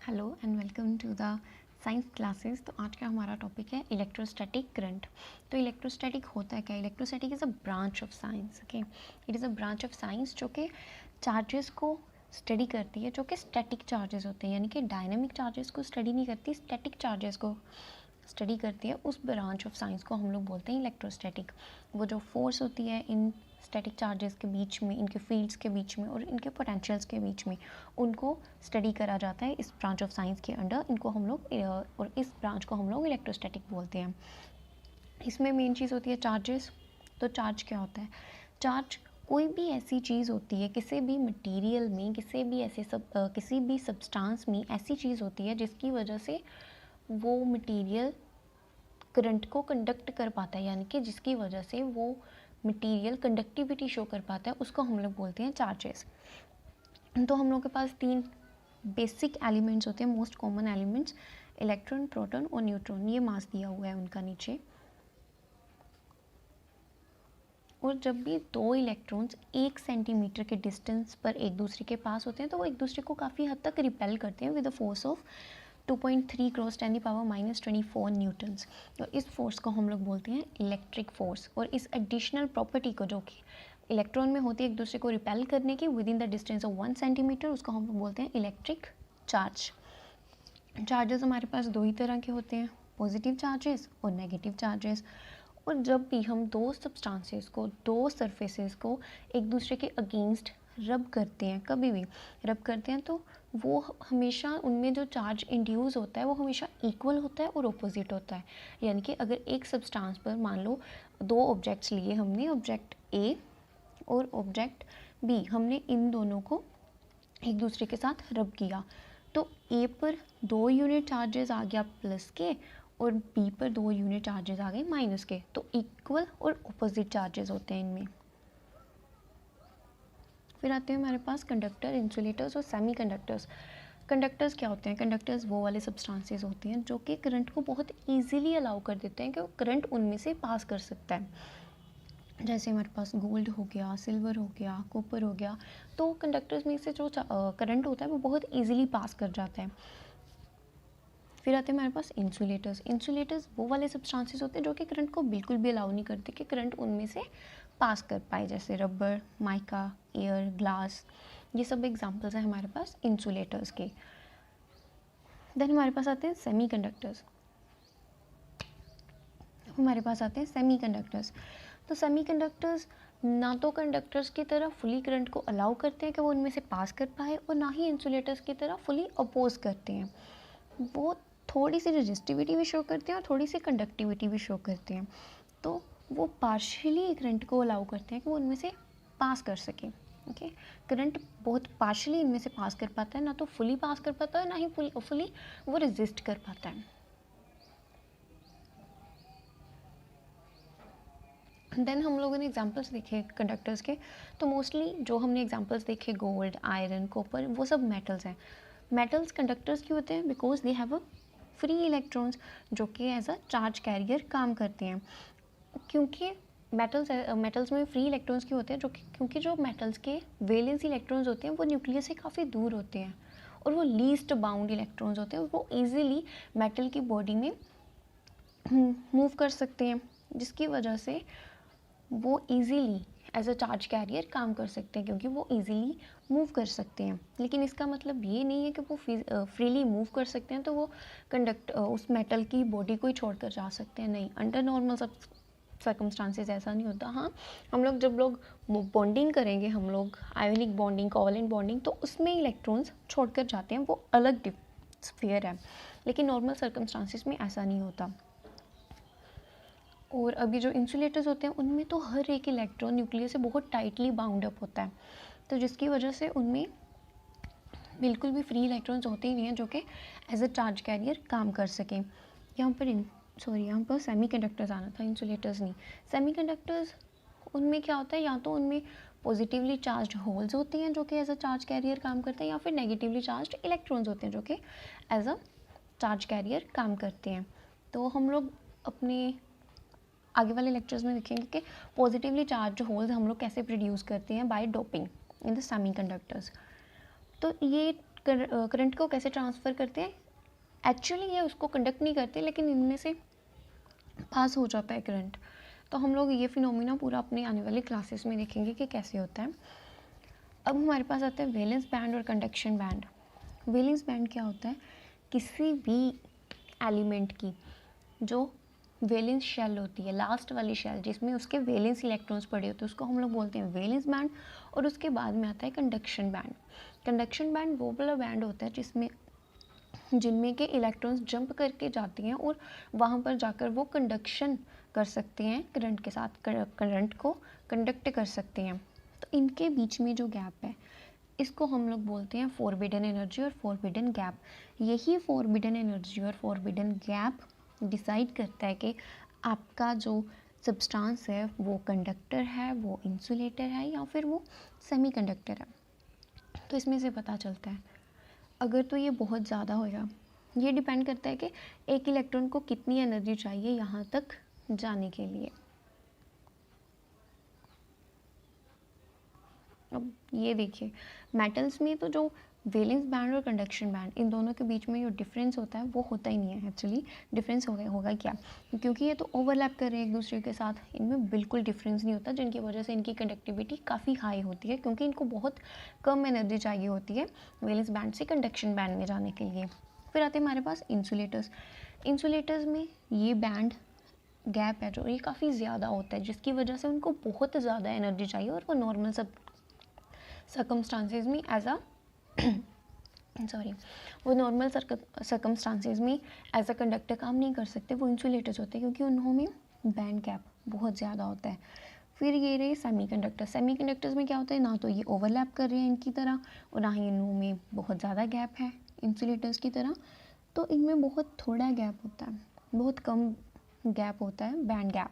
Hello and welcome to the science classes. तो आज का हमारा टॉपिक है इलेक्ट्रोस्टैटिक करंट। तो इलेक्ट्रोस्टैटिक होता है क्या? Electrostatic is a branch of science. Okay, it is a branch of science जो कि चार्जेस को स्टडी करती है, जो कि स्टैटिक चार्जेस होते हैं, यानी कि डायनेमिक चार्जेस को स्टडी नहीं करती, स्टैटिक चार्जेस को स्टडी करती है। उस ब्रांच ऑफ साइंस को हम लोग बोलते हैं इलेक्ट्रोस्टैटिक। वो जो फोर्स होती है इन स्टैटिक चार्जेस के बीच में, इनके फील्ड्स के बीच में और इनके पोटेंशियल्स के बीच में, उनको स्टडी करा जाता है इस ब्रांच ऑफ साइंस के अंडर। इनको हम लोग और इस ब्रांच को हम लोग इलेक्ट्रोस्टैटिक बोलते हैं। इसमें मेन चीज़ होती है चार्जेस। तो चार्ज क्या होता है? चार्ज कोई भी ऐसी चीज़ होती है, किसी भी मटेरियल में, किसी भी सब्सटेंस में ऐसी चीज़ होती है जिसकी वजह से वो मटेरियल करंट को कंडक्ट कर पाता है, यानी कि जिसकी वजह से वो मटेरियल कंडक्टिविटी शो कर पाता है, उसको हम लोग बोलते हैं चार्जेस। तो हम लोग के पास तीन बेसिक एलिमेंट्स होते हैं, most common elements, electron, proton और न्यूट्रॉन। ये मास दिया हुआ है उनका नीचे। और जब भी दो इलेक्ट्रॉन्स 1 सेंटीमीटर के डिस्टेंस पर एक दूसरे के पास होते हैं तो वो एक दूसरे को काफ़ी हद तक रिपेल करते हैं with the force of 2.3 cross 10⁻⁻24 Newton's. तो इस फोर्स को हम लोग बोलते हैं इलेक्ट्रिक फोर्स। और इस एडिशनल प्रॉपर्टी को, जो कि इलेक्ट्रॉन में होती है एक दूसरे को रिपेल करने की with in the distance of 1 centimetre, उसको हम लोग बोलते हैं इलेक्ट्रिक चार्ज। चार्जेस हमारे पास दो ही तरह के होते हैं, पॉजिटिव चार्जेस और नेगेटिव चार्जेस। और जब भी हम दो सब्सटेंसेस को, दो सरफेसेस को एक दूसरे के अगेंस्ट रब करते हैं, कभी भी रब करते हैं, तो वो हमेशा उनमें जो चार्ज इंड्यूस होता है वो हमेशा इक्वल होता है और ऑपोजिट होता है। यानी कि अगर एक सब्सटेंस पर मान लो दो ऑब्जेक्ट्स लिए हमने, ऑब्जेक्ट ए और ऑब्जेक्ट बी, हमने इन दोनों को एक दूसरे के साथ रब किया, तो ए पर 2 यूनिट चार्जेस आ गया प्लस के और बी पर 2 यूनिट चार्जेस आ गए माइनस के। तो इक्वल और ऑपोजिट चार्जेस होते हैं इनमें। फिर आते हैं हमारे पास कंडक्टर, इंसुलेटर्स और सेमी कंडक्टर्स। कंडक्टर्स क्या होते हैं? कंडक्टर्स वो वाले सब्सटेंसेस होते हैं जो कि करंट को बहुत ईजिली अलाउ कर देते हैं कि वो करंट उनमें से पास कर सकता है। जैसे हमारे पास गोल्ड हो गया, सिल्वर हो गया, कॉपर हो गया, तो कंडक्टर्स में से जो करंट होता है वो बहुत ईजिली पास कर जाता है। फिर आते हैं हमारे पास इंसुलेटर्स। इंसुलेटर्स वो वाले सब्सटेंसेस होते हैं जो कि करंट को बिल्कुल भी अलाउ नहीं करते कि करंट उनमें से पास कर पाए, जैसे रबर, माइका, एयर, ग्लास। ये सब एग्जांपल्स हैं हमारे पास इंसुलेटर्स के। देन हमारे पास आते हैं सेमी कंडक्टर्स। हमारे पास आते हैं सेमी कंडक्टर्स। तो सेमी कंडक्टर्स ना तो कंडक्टर्स की तरह फुली करंट को अलाउ करते हैं कि वो उनमें से पास कर पाए, और ना ही इंसुलेटर्स की तरह फुली अपोज करते हैं। वो थोड़ी सी रजिस्टिविटी भी शो करते हैं और थोड़ी सी कंडक्टिविटी भी शो करते हैं। तो वो पार्शियली करंट को अलाउ करते हैं कि वो उनमें से पास कर सकें। ओके, करंट बहुत पार्शियली इनमें से पास कर पाता है, ना तो फुली पास कर पाता है, ना ही फुली वो रेजिस्ट कर पाता है। देन हम लोगों ने एग्जांपल्स देखे कंडक्टर्स के, तो मोस्टली जो हमने एग्जांपल्स देखे, गोल्ड, आयरन, कॉपर, वो सब मेटल्स हैं। मेटल्स कंडक्टर्स क्यों होते हैं? Because they have a free electrons जो कि एज अ चार्ज कैरियर काम करते हैं। क्योंकि मेटल्स में फ्री इलेक्ट्रॉन्स क्यों होते हैं? क्योंकि जो मेटल्स के वैलेंस इलेक्ट्रॉन्स होते हैं वो न्यूक्लियस से काफ़ी दूर होते हैं, और वो लीस्ट बाउंड इलेक्ट्रॉन्स होते हैं, वो ईजिली मेटल की बॉडी में मूव कर सकते हैं, जिसकी वजह से वो easily as a charge carrier काम कर सकते हैं, क्योंकि वो इजीली मूव कर सकते हैं। लेकिन इसका मतलब ये नहीं है कि वो फ्रीली मूव कर सकते हैं तो वो उस मेटल की बॉडी को ही छोड़कर जा सकते हैं। नहीं, अंडर नॉर्मल सर्कमस्टांसेस ऐसा नहीं होता। हाँ, जब लोग बॉन्डिंग करेंगे, हम लोग आयोनिक बॉन्डिंग, कोवलेंट बॉन्डिंग, तो उसमें इलेक्ट्रॉन्स छोड़कर जाते हैं, वो अलग स्फीयर है। लेकिन नॉर्मल सर्कमस्टांसेस में ऐसा नहीं होता। और अभी जो इंसुलेटर्स होते हैं उनमें तो हर एक इलेक्ट्रॉन न्यूक्लियस से बहुत टाइटली बाउंड अप होता है, तो जिसकी वजह से उनमें बिल्कुल भी फ्री इलेक्ट्रॉन्स होते ही नहीं हैं जो कि एज अ चार्ज कैरियर काम कर सकें। यहाँ पर सेमी कंडक्टर्स आना था, इंसुलेटर्स नहीं। सेमी कंडक्टर्स, उनमें क्या होता है, या तो उनमें पॉजिटिवली चार्ज होल्स होते हैं जो कि एज अ चार्ज कैरियर काम करते हैं, या फिर नेगेटिवली चार्ज इलेक्ट्रॉन्स होते हैं जो कि एज अ चार्ज कैरियर काम करते हैं। तो हम लोग अपने आगे वाले लेक्चर्स में देखेंगे कि पॉजिटिवली चार्ज होल्स हम लोग कैसे प्रोड्यूस करते हैं by doping in the semiconductors. तो ये करंट को कैसे ट्रांसफ़र करते हैं, एक्चुअली ये उसको कंडक्ट नहीं करते लेकिन इनमें से पास हो जाता है करंट। तो हम लोग ये फिनोमिना पूरा अपनी आने वाली क्लासेस में देखेंगे कि कैसे होता है। अब हमारे पास आता है वैलेंस बैंड और कंडक्शन बैंड। वैलेंस बैंड क्या होता है, किसी भी एलिमेंट की जो वैलेंस शेल होती है, लास्ट वाली शेल जिसमें उसके वैलेंस इलेक्ट्रॉन्स पड़े होते हैं, उसको हम लोग बोलते हैं वैलेंस बैंड। और उसके बाद में आता है कंडक्शन बैंड। कंडक्शन बैंड वो वाला बैंड होता है जिनमें के इलेक्ट्रॉन्स जंप करके जाते हैं और वहाँ पर जाकर वो कंडक्शन कर सकते हैं, करंट के साथ करंट को कंडक्ट कर सकते हैं। तो इनके बीच में जो गैप है इसको हम लोग बोलते हैं फॉरबिडन एनर्जी और फॉरबिडन गैप। यही फॉरबिडन एनर्जी और फॉरबिडन गैप डिसाइड करता है कि आपका जो सब्सटेंस है वो कंडक्टर है, वो इंसुलेटर है या फिर वो सेमीकंडक्टर है। तो इसमें से पता चलता है अगर तो ये बहुत ज़्यादा होगा, ये डिपेंड करता है कि एक इलेक्ट्रॉन को कितनी एनर्जी चाहिए यहाँ तक जाने के लिए। अब ये देखिए, मेटल्स में तो जो वैलेंस बैंड और कंडक्शन बैंड इन दोनों के बीच में जो डिफरेंस होता है वो होता ही नहीं है। एक्चुअली डिफरेंस होगा क्या, क्योंकि ये तो ओवरलैप कर रहे हैं एक दूसरे के साथ, इनमें बिल्कुल डिफरेंस नहीं होता, जिनकी वजह से इनकी कंडक्टिविटी काफ़ी हाई होती है, क्योंकि इनको बहुत कम एनर्जी चाहिए होती है वैलेंस बैंड से कंडक्शन बैंड में जाने के लिए। फिर आते हैं हमारे पास इंसुलेटर्स। इंसुलेटर्स में ये बैंड गैप है जो ये काफ़ी ज़्यादा होता है, जिसकी वजह से उनको बहुत ज़्यादा एनर्जी चाहिए और वो नॉर्मल सर्कमस्टांसेस में वो नॉर्मल सर्कमस्टांसेस में एज अ कंडक्टर काम नहीं कर सकते, वो इंसुलेटर्स होते हैं, क्योंकि उनमें बैंड गैप बहुत ज़्यादा होता है। फिर ये रहे सेमीकंडक्टर। सेमीकंडक्टर्स में क्या होता है, ना तो ये ओवरलैप कर रहे हैं इनकी तरह और ना ही इनमें बहुत ज़्यादा गैप है इंसुलेटर्स की तरह, तो इनमें बहुत थोड़ा गैप होता है, बहुत कम गैप होता है, बैंड गैप।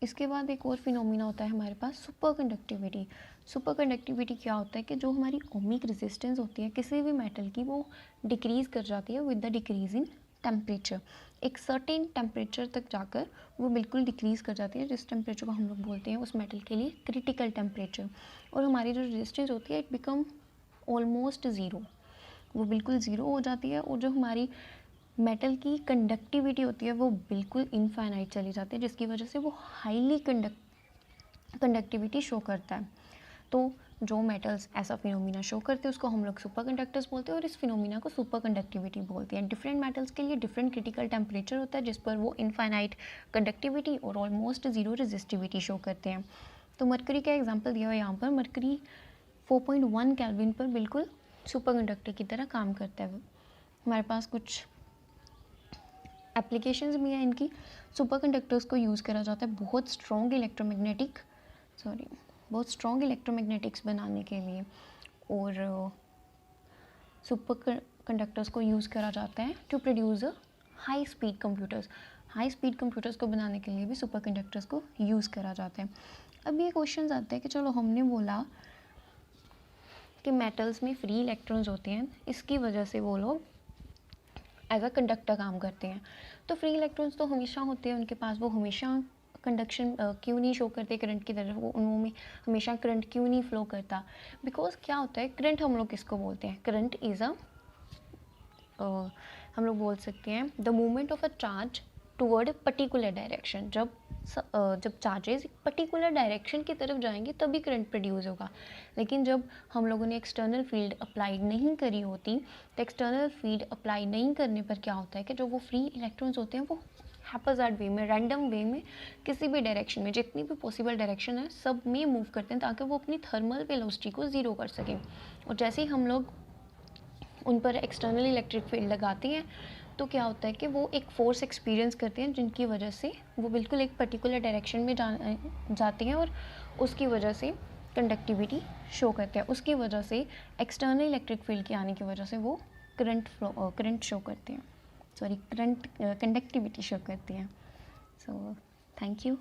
इसके बाद एक और फिनोमिना होता है हमारे पास सुपर कंडक्टिविटी। सुपर कंडक्टिविटी क्या होता है कि जो हमारी ओमिक रेजिस्टेंस होती है किसी भी मेटल की, वो डिक्रीज़ कर जाती है with the decrease in temperature. एक सर्टेन टेम्परेचर तक जाकर वो बिल्कुल डिक्रीज़ कर जाती है, जिस टेम्परेचर को हम लोग बोलते हैं उस मेटल के लिए क्रिटिकल टेम्परेचर। और हमारी जो रेजिस्टेंस होती है इट बिकम ऑलमोस्ट ज़ीरो, वो बिल्कुल ज़ीरो हो जाती है। और जो हमारी मेटल की कंडक्टिविटी होती है वो बिल्कुल इनफाइनाइट चली जाती है, जिसकी वजह से वो हाईली कंडक्टिविटी शो करता है। तो जो मेटल्स ऐसा फिनोमिना शो करते हैं उसको हम लोग सुपर कंडक्टर्स बोलते हैं और इस फिनोमिना को सुपर कंडक्टिविटी बोलते हैं। डिफरेंट मेटल्स के लिए डिफरेंट क्रिटिकल टेम्परेचर होता है जिस पर वो इनफाइनाइट कंडक्टिविटी और ऑलमोस्ट ज़ीरो रेजिस्टिविटी शो करते हैं। तो मरकरी का एग्जाम्पल दिया हुआ यहाँ पर, मरकरी 4.1 केल्विन पर बिल्कुल सुपर कंडक्टर की तरह काम करता है। हमारे पास कुछ एप्लीकेशंस भी हैं इनकी। सुपर कंडक्टर्स को यूज़ करा जाता है बहुत स्ट्रॉन्ग इलेक्ट्रोमैग्नेटिक्स बनाने के लिए, और सुपर कंडक्टर्स को यूज़ करा जाता है to produce high speed computers. High speed computers को बनाने के लिए भी सुपर कंडक्टर्स को यूज़ करा जाता है। अब ये क्वेश्चन आते हैं कि चलो हमने बोला कि मेटल्स में फ्री इलेक्ट्रॉन्स होते हैं, इसकी वजह से वो लोग एज अ कंडक्टर काम करते हैं। तो फ्री इलेक्ट्रॉन्स तो हमेशा होते हैं उनके पास, वो हमेशा कंडक्शन क्यों नहीं शो करते करंट की तरफ, वो उनमें हमेशा करंट क्यों नहीं फ्लो करता। बिकॉज क्या होता है, करंट हम लोग किसको बोलते हैं, करंट इज़ हम लोग बोल सकते हैं the movement of a charge toward a particular direction. जब चार्जेस पर्टिकुलर डायरेक्शन की तरफ जाएंगे तभी करंट प्रोड्यूस होगा। लेकिन जब हम लोगों ने एक्सटर्नल फील्ड अप्लाई नहीं करी होती, तो एक्सटर्नल फील्ड अप्लाई नहीं करने पर क्या होता है कि जो वो फ्री इलेक्ट्रॉन्स होते हैं वो हैप्पीज़ार्ड वे में, रैंडम वे में, किसी भी डायरेक्शन में, जितनी भी पॉसिबल डायरेक्शन है सब में मूव करते हैं ताकि वो अपनी थर्मल वेलोसिटी को ज़ीरो कर सकें। और जैसे ही हम लोग उन पर एक्सटर्नल इलेक्ट्रिक फील्ड लगाते हैं तो क्या होता है कि वो एक फोर्स एक्सपीरियंस करते हैं, जिनकी वजह से वो बिल्कुल एक पर्टिकुलर डायरेक्शन में जाते हैं और उसकी वजह से कंडक्टिविटी शो करते हैं। उसकी वजह से एक्सटर्नल इलेक्ट्रिक फील्ड के आने की वजह से वो करंट शो करते हैं, कंडक्टिविटी शो करती हैं। So thank you.